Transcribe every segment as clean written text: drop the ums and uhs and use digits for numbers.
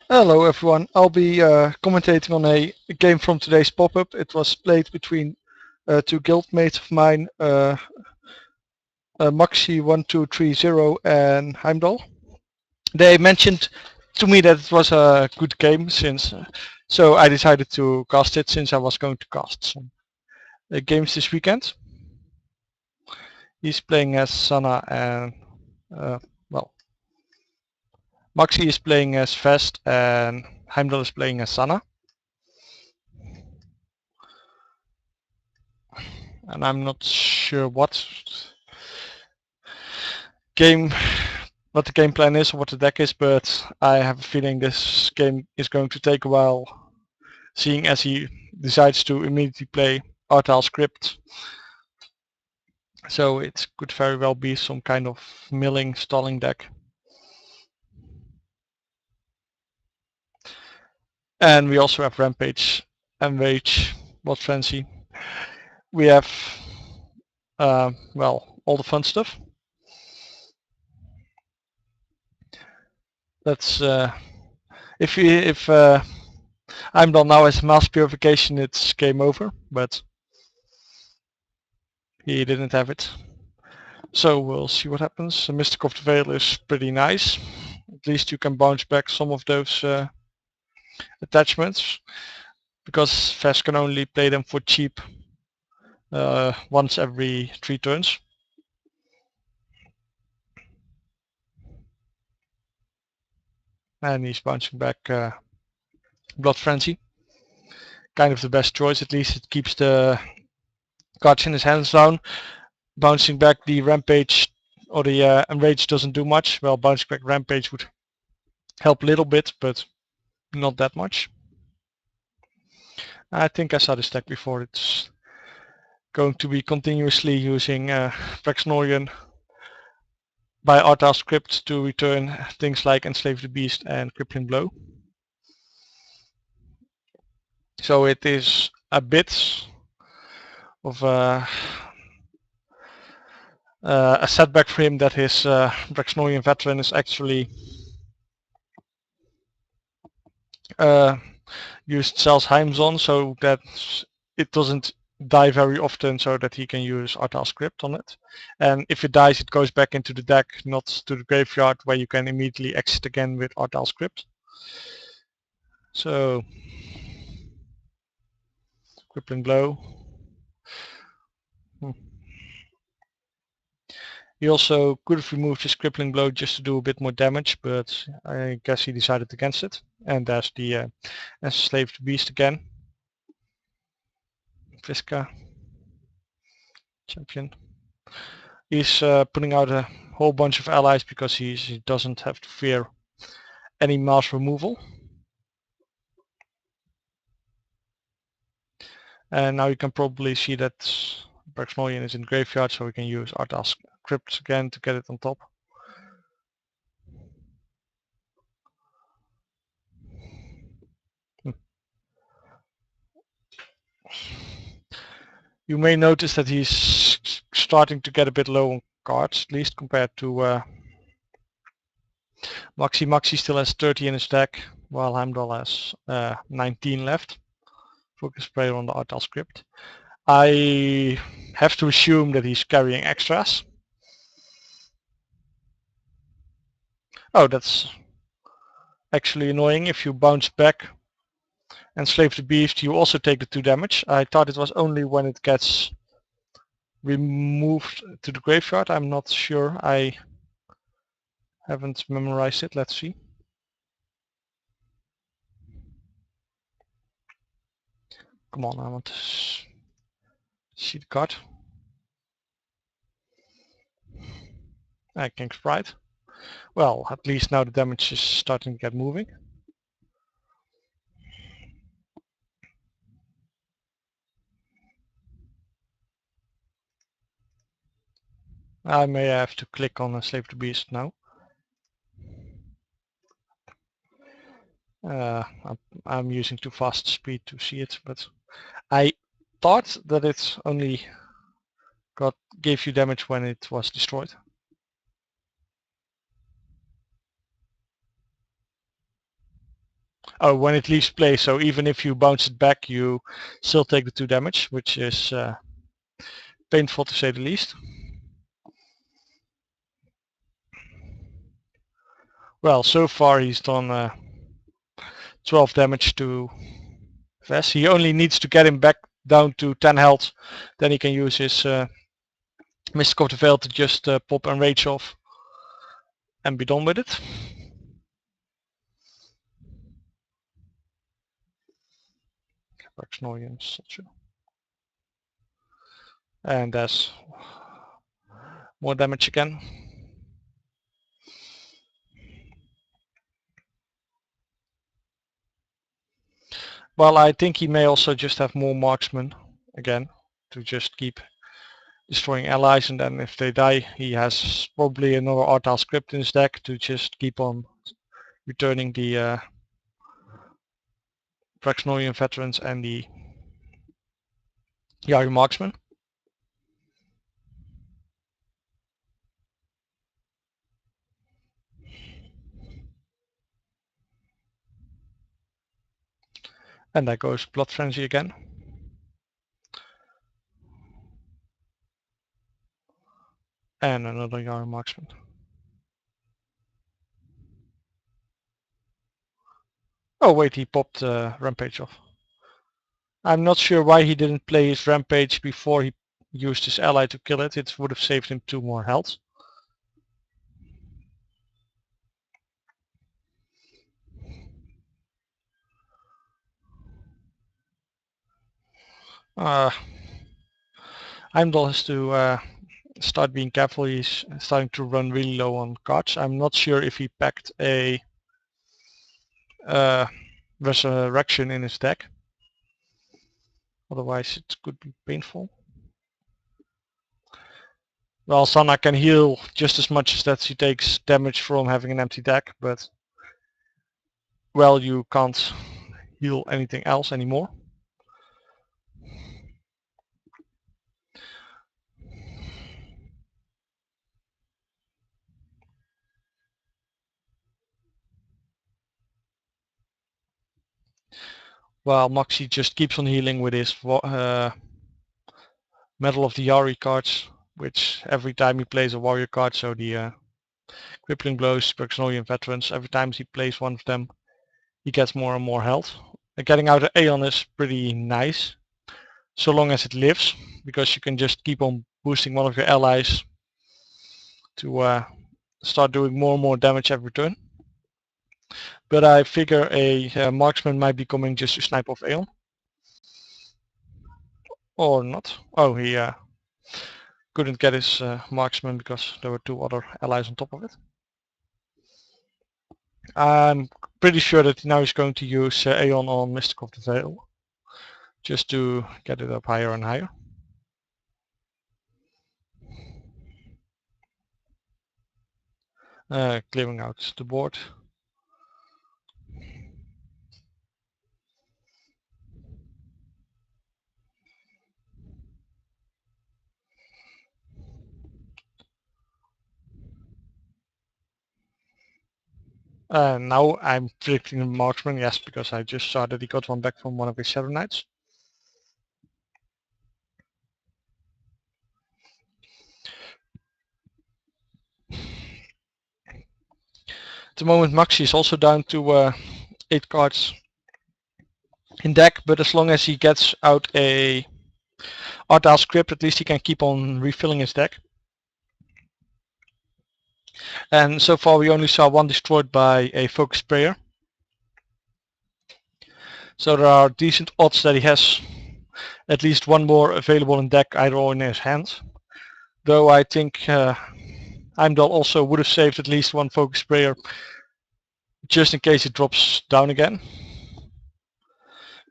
Hello everyone, I'll be commentating on a game from today's pop-up. It was played between two guildmates of mine, Maxi1230 and Heimdall. They mentioned to me that it was a good game, so I decided to cast it since I was going to cast some games this weekend. He's playing as Sana and uh, well, Maxi is playing as Vest and Heimdall is playing as Sana. And I'm not sure what the game plan is or what the deck is, but I have a feeling this game is going to take a while, seeing as he decides to immediately play Artal script. So it could very well be some kind of milling stalling deck. And we also have Rampage, Enrage, Blood Frenzy. We have all the fun stuff. That's if Heimdall now has mass purification, it's game over, but he didn't have it. So we'll see what happens. The Mystic of the Veil is pretty nice. At least you can bounce back some of those attachments, because Fast can only play them for cheap once every 3 turns. And he's bouncing back Blood Frenzy. Kind of the best choice, at least it keeps the cards in his hands down. Bouncing back the Rampage or the Enrage doesn't do much. Well, bouncing back Rampage would help a little bit, but not that much. I think I saw this deck before. It's going to be continuously using Praxnorian by Artal script to return things like Enslave the Beast and Crippling Blow. So it is a bit of a setback for him that his Praxnorian veteran is actually used Cells Heimdall, so that it doesn't die very often, so that he can use Artal script on it. And if it dies, it goes back into the deck, not to the graveyard, where you can immediately exit again with Artal script. So Crippling Blow. He also could have removed his Crippling Blow just to do a bit more damage, but I guess he decided against it. And there's the Enslave the Beast again. Visca. Champion. He's putting out a whole bunch of allies because he doesn't have to fear any mass removal. And now you can probably see that Praxnorian is in the graveyard, so we can use Artal scripts again to get it on top. You may notice that he's starting to get a bit low on cards, at least compared to Maxi. Maxi still has 30 in his deck, while Heimdall has 19 left. Focus player on the Artal script. I have to assume that he's carrying extras. Oh, that's actually annoying. If you bounce back and Enslave the Beast, you also take the 2 damage. I thought it was only when it gets removed to the graveyard. I'm not sure. I haven't memorized it. Let's see. Come on, I want to see the card. King Sprite. Well, at least now the damage is starting to get moving. I may have to click on Enslave the Beast now. I'm using too fast speed to see it, but I thought that it only gave you damage when it was destroyed. Oh, when it leaves play, so even if you bounce it back, you still take the 2 damage, which is painful to say the least. Well, so far he's done 12 damage to Vess. He only needs to get him back down to 10 health, then he can use his Mystic of the Veil to just pop and rage off and be done with it. And that's more damage again. Well, I think he may also just have more marksmen again to just keep destroying allies, and then if they die, he has probably another Artal script in his deck to just keep on returning the Praxnorian veterans and the Yari marksmen. And there goes Blood Frenzy again. And another Yari marksman. Oh wait, he popped Rampage off. I'm not sure why he didn't play his Rampage before he used his ally to kill it. It would have saved him 2 more health. Heimdall has to start being careful. He's starting to run really low on cards. I'm not sure if he packed a Resurrection in his deck. Otherwise it could be painful. Well, Sana can heal just as much as that she takes damage from having an empty deck, but well, you can't heal anything else anymore. Well, Maxi just keeps on healing with his Medal of the Yari cards, which every time he plays a warrior card, so the Crippling Blows, Praxnorian Veterans, every time he plays one of them, he gets more and more health. Getting out of Aeon is pretty nice, so long as it lives, because you can just keep on boosting one of your allies to start doing more and more damage every turn. But I figure a marksman might be coming just to snipe off Aeon. Or not. Oh, he couldn't get his marksman because there were 2 other allies on top of it. I'm pretty sure that now he's going to use Aeon on Mystic of the Veil, just to get it up higher and higher. Clearing out the board. Now I'm predicting the marksman, yes, because I just saw that he got one back from one of his Shadow Knights. At the moment Maxi is also down to 8 cards in deck, but as long as he gets out a Artal script, at least he can keep on refilling his deck. And so far we only saw 1 destroyed by a Focus Prayer. So there are decent odds that he has at least 1 more available in deck, either or in his hand. Though I think Heimdall also would have saved at least 1 Focus Prayer just in case it drops down again.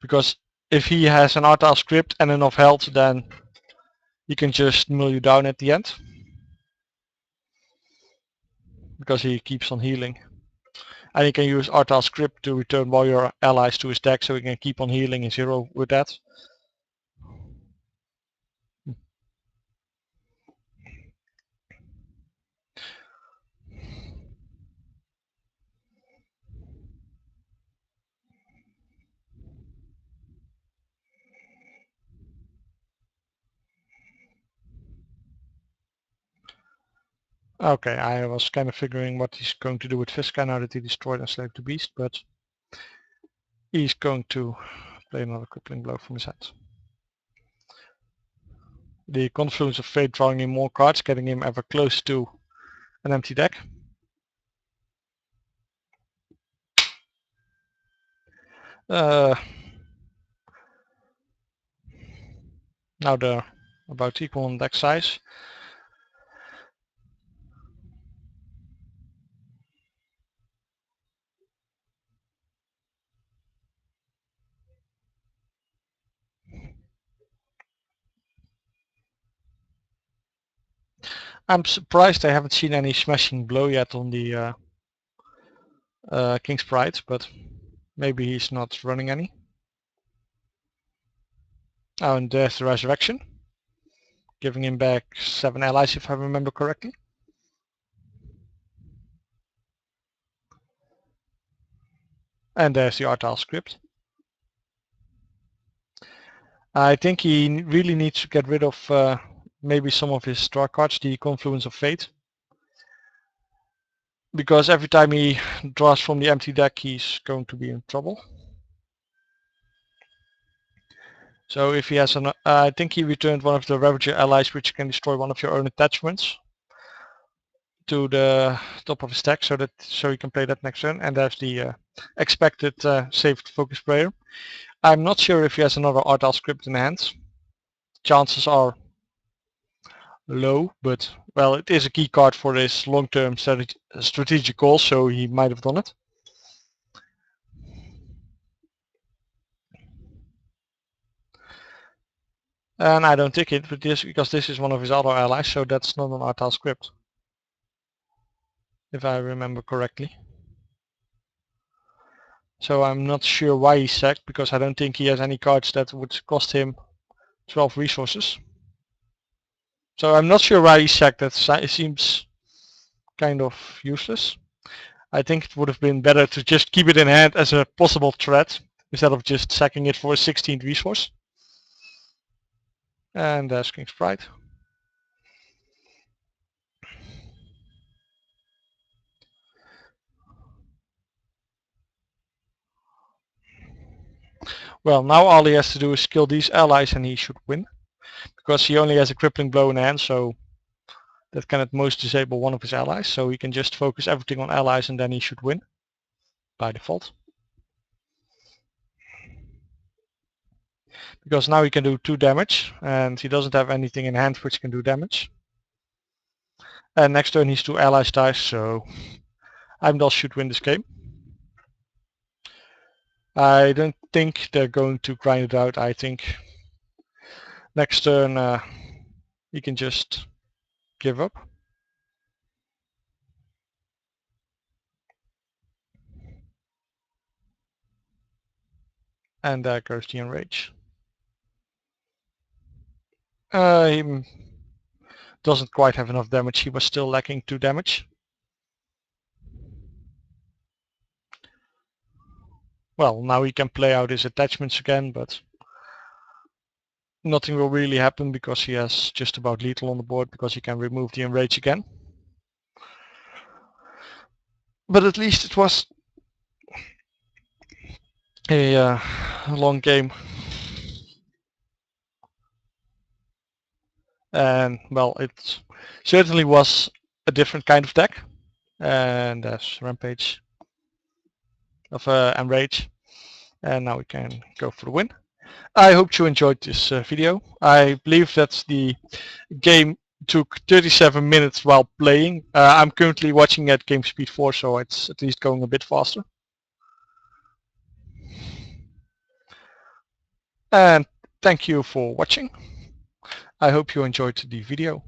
Because if he has an Artal script and enough health, then he can just mill you down at the end. Because he keeps on healing. And he can use Artal script to return warrior allies to his deck, so he can keep on healing his hero with that. Okay, I was kind of figuring what he's going to do with Fiska now that he destroyed and slayed the beast, but he's going to play another crippling blow from his hand. The confluence of fate drawing him more cards, getting him ever close to an empty deck. Now they're about equal in deck size. I'm surprised I haven't seen any smashing blow yet on the King's Pride, but maybe he's not running any. Oh, and there's the Resurrection, giving him back 7 allies if I remember correctly. And there's the Artile script. I think he really needs to get rid of maybe some of his draw cards, the Confluence of Fate. Because every time he draws from the empty deck, he's going to be in trouble. So if he has an, I think he returned one of the Ravager allies which can destroy one of your own attachments to the top of his deck, so he can play that next turn. And there's the expected saved focus prayer. I'm not sure if he has another Artile script in hand. Chances are low, but well, it is a key card for his long-term strategic goals, so he might have done it. And I don't think it, but because this is one of his other allies, so that's not an Artile script, if I remember correctly. So I'm not sure why he's sacked, because I don't think he has any cards that would cost him 12 resources. So I'm not sure why he's sacked. That seems kind of useless. I think it would have been better to just keep it in hand as a possible threat, instead of just sacking it for a 16th resource. And there's King's Pride. Well, now all he has to do is kill these allies and he should win. Because he only has a crippling blow in hand, so that can at most disable one of his allies. So he can just focus everything on allies and then he should win by default. Because now he can do 2 damage and he doesn't have anything in hand which can do damage. And next turn his 2 allies die, so Heimdall should win this game. I don't think they're going to grind it out. I think next turn he can just give up. And there goes the enrage. He doesn't quite have enough damage. He was still lacking 2 damage. Well, now he can play out his attachments again, but nothing will really happen because he has just about lethal on the board, because he can remove the enrage again. But at least it was a long game. And well, it certainly was a different kind of deck. And there's Rampage of Enrage. And now we can go for the win. I hope you enjoyed this video. I believe that the game took 37 minutes while playing. I'm currently watching at game speed 4, so it's at least going a bit faster. And thank you for watching. I hope you enjoyed the video.